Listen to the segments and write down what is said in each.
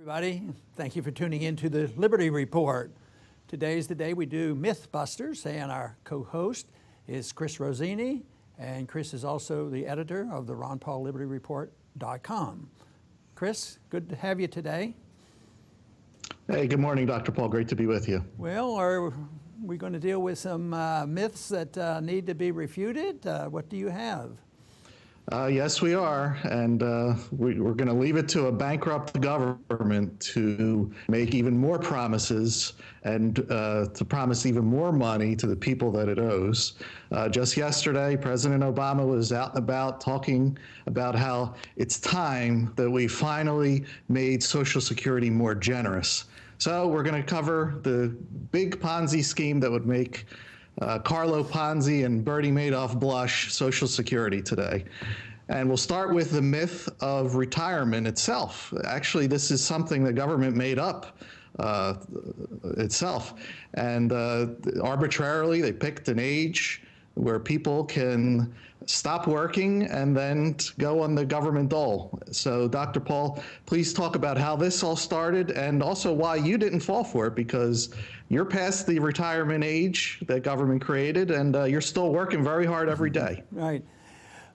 Everybody, thank you for tuning in to the Liberty Report. Today's the day we do Mythbusters, and our co-host is Chris Rossini, and Chris is also the editor of the RonPaulLibertyReport.com. Chris, good to have you today. Hey, good morning, Dr. Paul. Great to be with you. Well, are we going to deal with some myths that need to be refuted? What do you have? Yes, we are, and we're going to leave it to a bankrupt government to make even more promises and to promise even more money to the people that it owes. Just yesterday, President Obama was out and about talking about how it's time that we finally made Social Security more generous. So we're going to cover the big Ponzi scheme that would make Carlo Ponzi and Bernie Madoff blush Social Security today. And we'll start with the myth of retirement itself. Actually, this is something the government made up itself. And arbitrarily, they picked an age where people can stop working and then go on the government dole. So, Dr. Paul, please talk about how this all started and also why you didn't fall for it, because you're past the retirement age that government created and you're still working very hard every day. Right.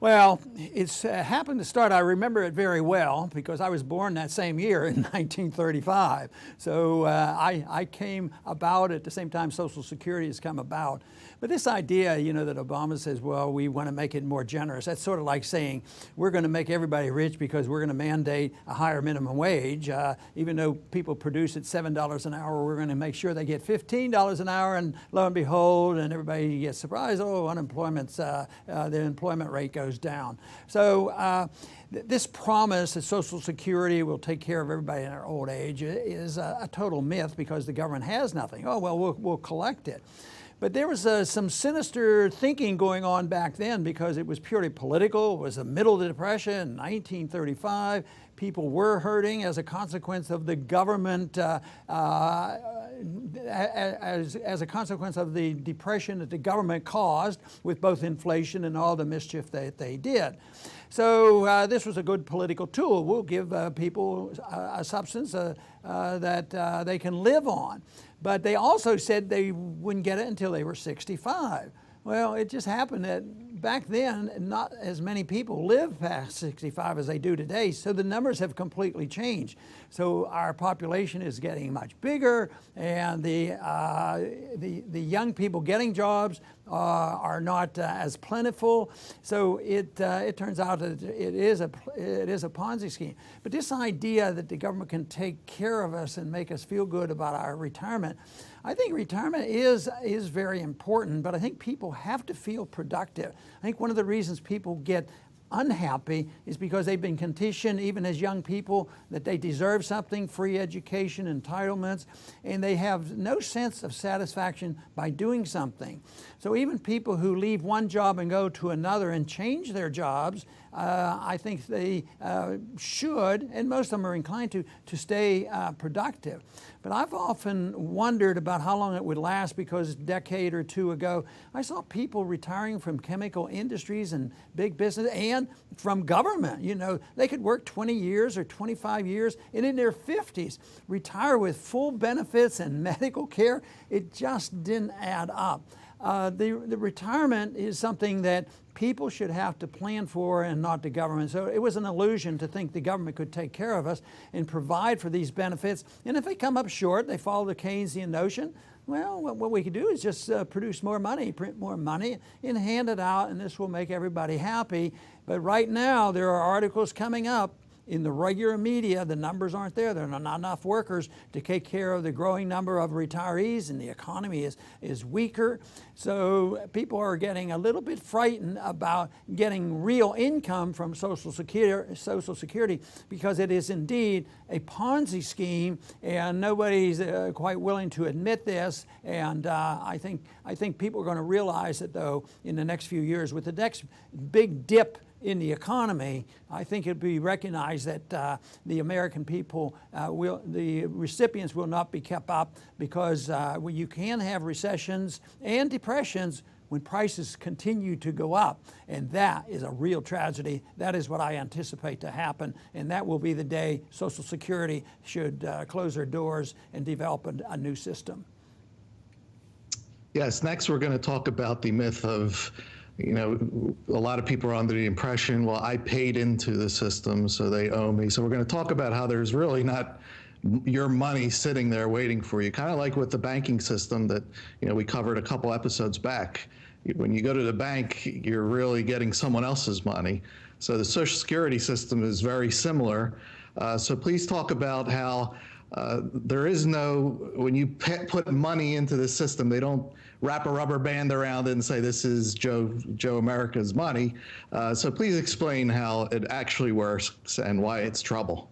Well, it's happened to start, I remember it very well because I was born that same year in 1935. So I came about at the same time Social Security has come about. But this idea, that Obama says, well, we want to make it more generous, that's sort of like saying we're going to make everybody rich because we're going to mandate a higher minimum wage. Even though people produce at $7 an hour, we're going to make sure they get $15 an hour, and lo and behold, and everybody gets surprised, oh, the employment rate goes down. So this promise that Social Security will take care of everybody in their old age is a total myth because the government has nothing. Oh, well, we'll collect it. But there was some sinister thinking going on back then because it was purely political. It was the middle of the Depression, 1935. People were hurting as a consequence of the government, as a consequence of the depression that the government caused with both inflation and all the mischief that they did. So this was a good political tool. We'll give people a substance that they can live on. But they also said they wouldn't get it until they were 65. Well, it just happened that back then, not as many people lived past 65 as they do today, so the numbers have completely changed. So our population is getting much bigger, and the young people getting jobs are not as plentiful. So it turns out that it is a Ponzi scheme. But this idea that the government can take care of us and make us feel good about our retirement, I think retirement is very important, but I think people have to feel productive. I think one of the reasons people get unhappy is because they've been conditioned, even as young people, that they deserve something, free education, entitlements, and they have no sense of satisfaction by doing something. So even people who leave one job and go to another and change their jobs, I think they should, and most of them are inclined to stay productive. But I've often wondered about how long it would last because a decade or two ago, I saw people retiring from chemical industries and big business and from government. They could work 20 years or 25 years and in their 50s retire with full benefits and medical care. It just didn't add up. The retirement is something that people should have to plan for and not the government. So it was an illusion to think the government could take care of us and provide for these benefits. And if they come up short, they follow the Keynesian notion. Well, what we could do is just produce more money, print more money, and hand it out, and this will make everybody happy. But right now, there are articles coming up in the regular media, the numbers aren't there. There are not enough workers to take care of the growing number of retirees, and the economy is weaker. So people are getting a little bit frightened about getting real income from Social Security because it is indeed a Ponzi scheme, and nobody's quite willing to admit this. And I think people are going to realize it, though, in the next few years with the next big dip in the economy, I think it'd be recognized that the American people the recipients will not be kept up, because you can have recessions and depressions when prices continue to go up. And that is a real tragedy. That is what I anticipate to happen. And that will be the day Social Security should close their doors and develop a new system. Yes, next we're going to talk about the myth of, a lot of people are under the impression, well, I paid into the system, so they owe me. So we're going to talk about how there's really not your money sitting there waiting for you, kind of like with the banking system that, we covered a couple episodes back. When you go to the bank, you're really getting someone else's money. So the Social Security system is very similar. So please talk about how there is no, when you put money into the system, they don't wrap a rubber band around it and say, this is Joe America's money. So please explain how it actually works and why it's trouble.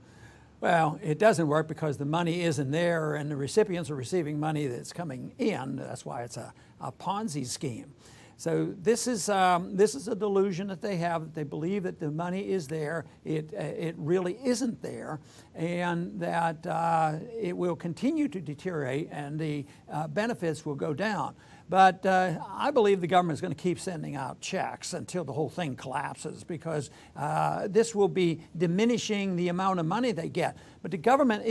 Well, it doesn't work because the money isn't there and the recipients are receiving money that's coming in. That's why it's a Ponzi scheme. So this is a delusion that they have, that they believe that the money is there. It really isn't there, and that it will continue to deteriorate and the benefits will go down. But I believe the government is going to keep sending out checks until the whole thing collapses, because this will be diminishing the amount of money they get. But the government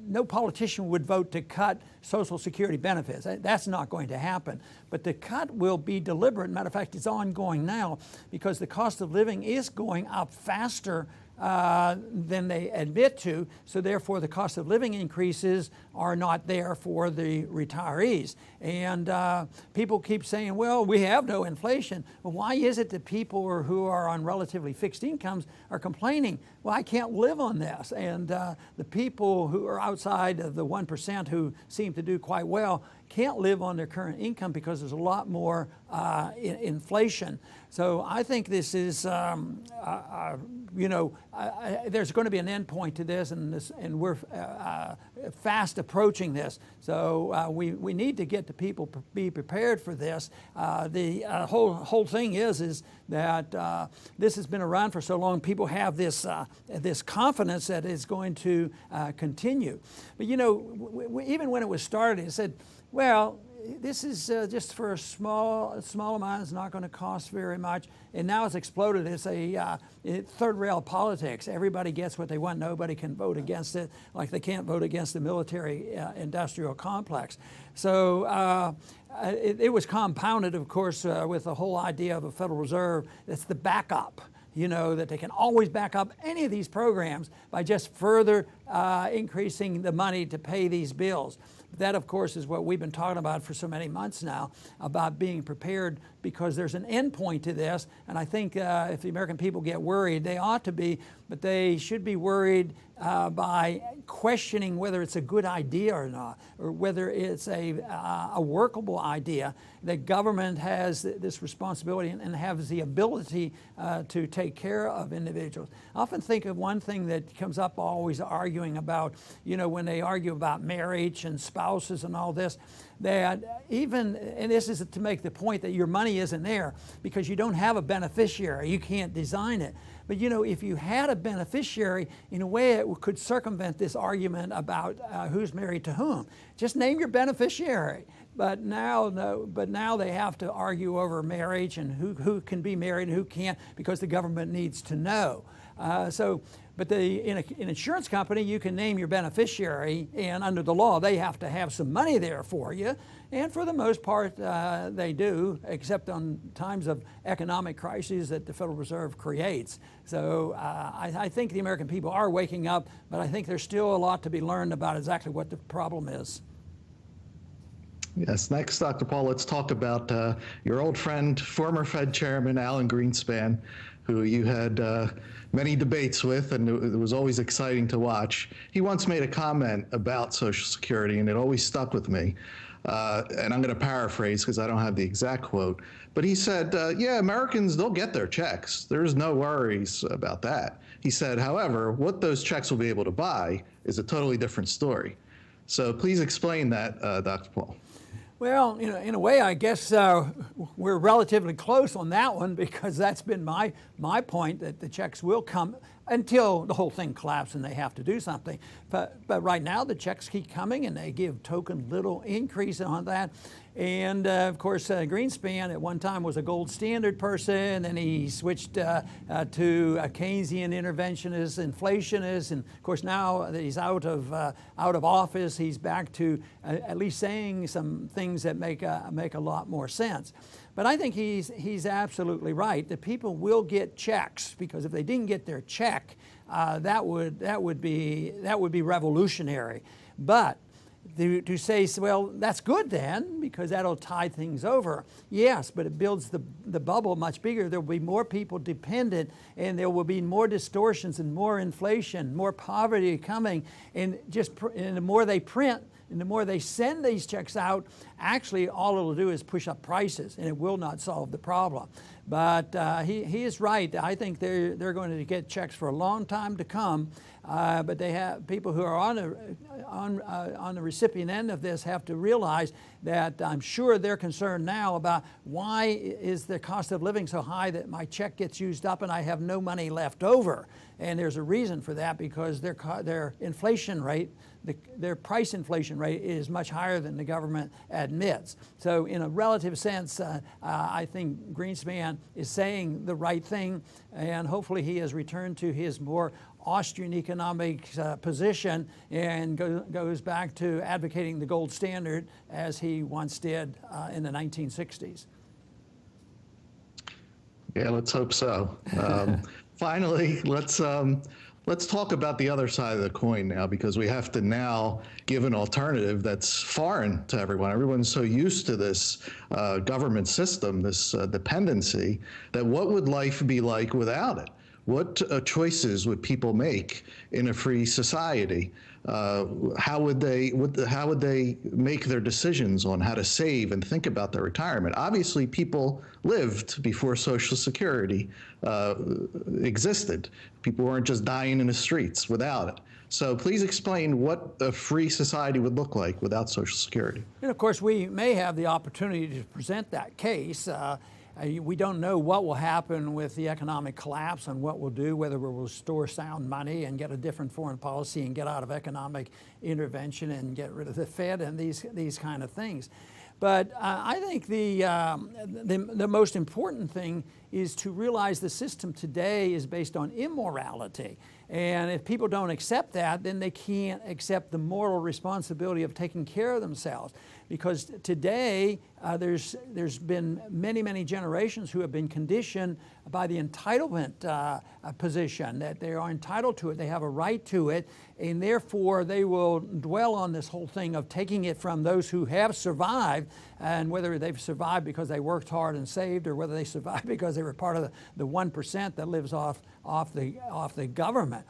no politician would vote to cut Social Security benefits. That's not going to happen. But the cut will be deliberate. Matter of fact, it's ongoing now, because the cost of living is going up faster than they admit to, so therefore the cost of living increases are not there for the retirees. And people keep saying, well, we have no inflation. Well, why is it that people who are on relatively fixed incomes are complaining? Well, I can't live on this. And the people who are outside of the 1% who seem to do quite well can't live on their current income because there's a lot more inflation. So I think this is, there's going to be an end point to this, and we're fast approaching this. So we need to get the people be prepared for this. The whole thing is that this has been around for so long. People have this confidence that it's going to continue. But even when it was started, it said, well, this is just for a small amount. It's not going to cost very much. And now it's exploded. It's a third rail politics. Everybody gets what they want. Nobody can vote against it, like they can't vote against the military industrial complex. So it was compounded, of course, with the whole idea of a Federal Reserve. It's the backup. That they can always back up any of these programs by just further increasing the money to pay these bills. That, of course, is what we've been talking about for so many months now, about being prepared, because there's an end point to this. And I think if the American people get worried, they ought to be, but they should be worried by questioning whether it's a good idea or not, or whether it's a workable idea. The government has this responsibility and has the ability to take care of individuals. I often think of one thing that comes up always arguing about, when they argue about marriage and spouses and all this, that even, and this is to make the point that your money isn't there because you don't have a beneficiary, you can't design it. But if you had a beneficiary, in a way it could circumvent this argument about who's married to whom. Just name your beneficiary. But now they have to argue over marriage and who can be married and who can't, because the government needs to know. But in an insurance company, you can name your beneficiary, and under the law, they have to have some money there for you. And for the most part, they do, except on times of economic crises that the Federal Reserve creates. So I think the American people are waking up, but I think there's still a lot to be learned about exactly what the problem is. Yes, next, Dr. Paul, let's talk about your old friend, former Fed Chairman Alan Greenspan, who you had many debates with, and it was always exciting to watch. He once made a comment about Social Security, and it always stuck with me. And I'm going to paraphrase because I don't have the exact quote. But he said, yeah, Americans, they'll get their checks. There's no worries about that. He said, however, what those checks will be able to buy is a totally different story. So please explain that, Dr. Paul. Well, in a way, I guess we're relatively close on that one, because that's been my point, that the checks will come until the whole thing collapses and they have to do something. But right now the checks keep coming, and they give token little increase on that. And of course, Greenspan at one time was a gold standard person, and he switched to a Keynesian interventionist, inflationist, and of course now that he's out of office, he's back to at least saying some things that make a lot more sense. But I think he's absolutely right that people will get checks, because if they didn't get their check, that would be revolutionary. But to say, well, that's good then, because that'll tide things over. Yes, but it builds the bubble much bigger. There will be more people dependent, and there will be more distortions and more inflation, more poverty coming. And the more they print and the more they send these checks out, actually all it'll do is push up prices, and it will not solve the problem. But he is right. I think they're going to get checks for a long time to come. But they have people who are on the recipient end of this have to realize that I'm sure they're concerned now about why is the cost of living so high that my check gets used up and I have no money left over. And there's a reason for that, because their inflation rate, their price inflation rate, is much higher than the government admits. So in a relative sense, I think Greenspan is saying the right thing, and hopefully he has returned to his more Austrian economic position and goes back to advocating the gold standard as he once did in the 1960s. Yeah, let's hope so. Finally, let's talk about the other side of the coin now, because we have to now give an alternative that's foreign to everyone. Everyone's so used to this government system, this dependency, that what would life be like without it? What choices would people make in a free society? How would they make their decisions on how to save and think about their retirement? Obviously, people lived before Social Security existed. People weren't just dying in the streets without it. So please explain what a free society would look like without Social Security. And of course, we may have the opportunity to present that case. We don't know what will happen with the economic collapse and what we'll do, whether we'll restore sound money and get a different foreign policy and get out of economic intervention and get rid of the Fed and these kind of things. But I think the most important thing is to realize the system today is based on immorality. And if people don't accept that, then they can't accept the moral responsibility of taking care of themselves. Because today, there's been many generations who have been conditioned by the entitlement position, that they are entitled to it, they have a right to it, and therefore they will dwell on this whole thing of taking it from those who have survived, and whether they've survived because they worked hard and saved, or whether they survived because they were part of the 1% that lives off the government.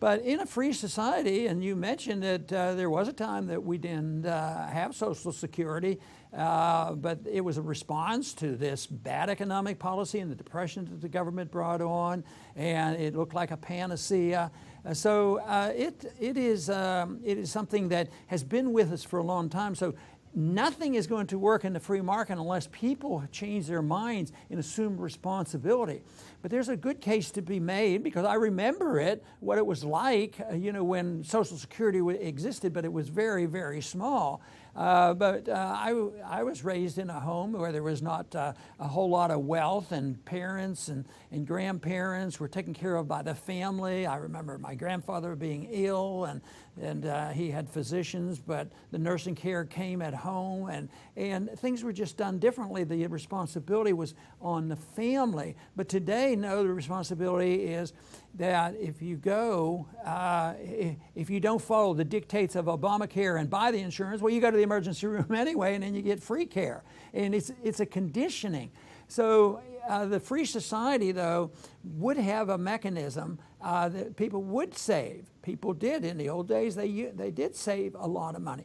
But in a free society, and you mentioned that there was a time that we didn't have Social Security, but it was a response to this bad economic policy and the depression that the government brought on, and it looked like a panacea. So it is something that has been with us for a long time. So nothing is going to work in the free market unless people change their minds and assume responsibility. But there's a good case to be made, because I remember what it was like, when Social Security existed, but it was very small. But I was raised in a home where there was not a whole lot of wealth, and parents and grandparents were taken care of by the family. I remember my grandfather being ill, and he had physicians, but the nursing care came at home, and things were just done differently. The responsibility was on the family. But today, no, the responsibility is that if you don't follow the dictates of Obamacare and buy the insurance, well, you go to the emergency room anyway, and then you get free care. And it's a conditioning. So the free society, though, would have a mechanism that people would save. People did in the old days. They did save a lot of money.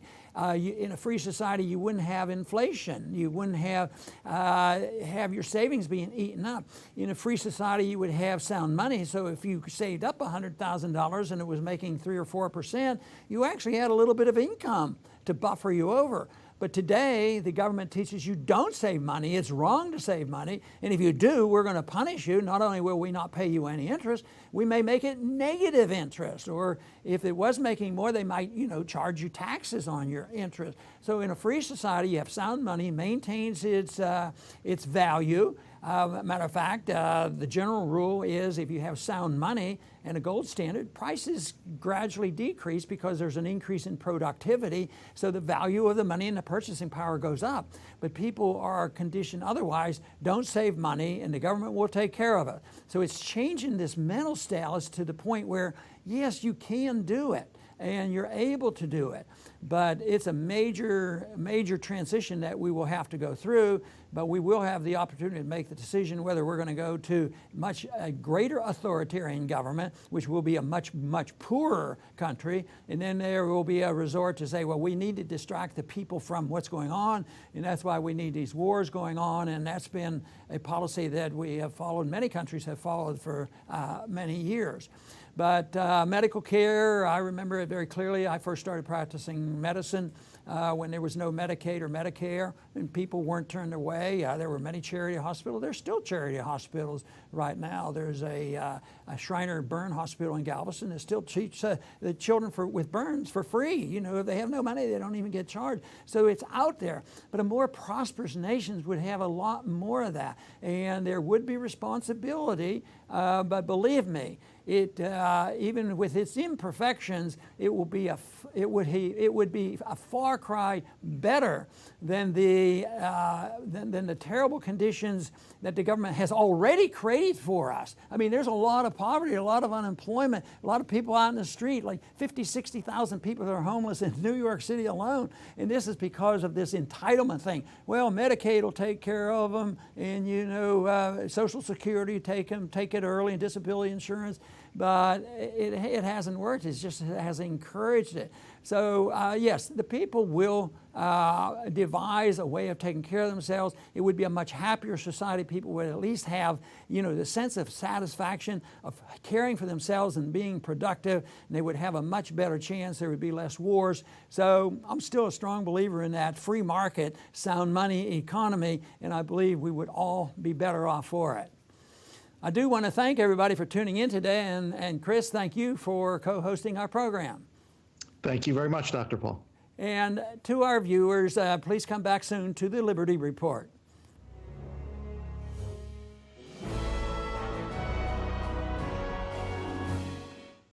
In a free society, you wouldn't have inflation. You wouldn't have your savings being eaten up. In a free society, you would have sound money. So if you saved up $100,000 and it was making 3 or 4%, you actually had a little bit of income to buffer you over. But today, the government teaches you don't save money. It's wrong to save money. And if you do, we're going to punish you. Not only will we not pay you any interest, we may make it negative interest. Or if it was making more, they might, charge you taxes on your interest. So in a free society, you have sound money, maintains its value. Matter of fact, the general rule is if you have sound money and a gold standard, prices gradually decrease because there's an increase in productivity, so the value of the money and the purchasing power goes up. But people are conditioned otherwise, don't save money and the government will take care of it. So it's changing this mental status to the point where, yes, you can do it and you're able to do it. But it's a major transition that we will have to go through, but we will have the opportunity to make the decision whether we're going to go to a greater authoritarian government, which will be a much poorer country, and then there will be a resort to say, well, we need to distract the people from what's going on, and that's why we need these wars going on, and that's been a policy that we have followed, many countries have followed for many years. But medical care, I remember it very clearly. I first started practicing medicine when there was no Medicaid or Medicare, and people weren't turned away. There were many charity hospitals. There's still charity hospitals right now. There's a Shriner Burn Hospital in Galveston that still treats the children with burns for free. If they have no money, they don't even get charged. So it's out there. But a more prosperous nations would have a lot more of that, and there would be responsibility. But believe me, even with its imperfections, it would be a far cry better than the terrible conditions that the government has already created for us. I mean, there's a lot of poverty, a lot of unemployment, a lot of people out in the street, like 50, 60,000 people that are homeless in New York City alone. And this is because of this entitlement thing. Well, Medicaid will take care of them, and Social Security take it early, and disability insurance. But it hasn't worked. It just has encouraged it. So yes, the people will devise a way of taking care of themselves. It would be a much happier society. People would at least have, the sense of satisfaction of caring for themselves and being productive, and they would have a much better chance. There would be less wars. So I'm still a strong believer in that free market, sound money economy, and I believe we would all be better off for it. I do want to thank everybody for tuning in today, and Chris, thank you for co-hosting our program. Thank you very much, Dr. Paul. And to our viewers, please come back soon to the Liberty Report.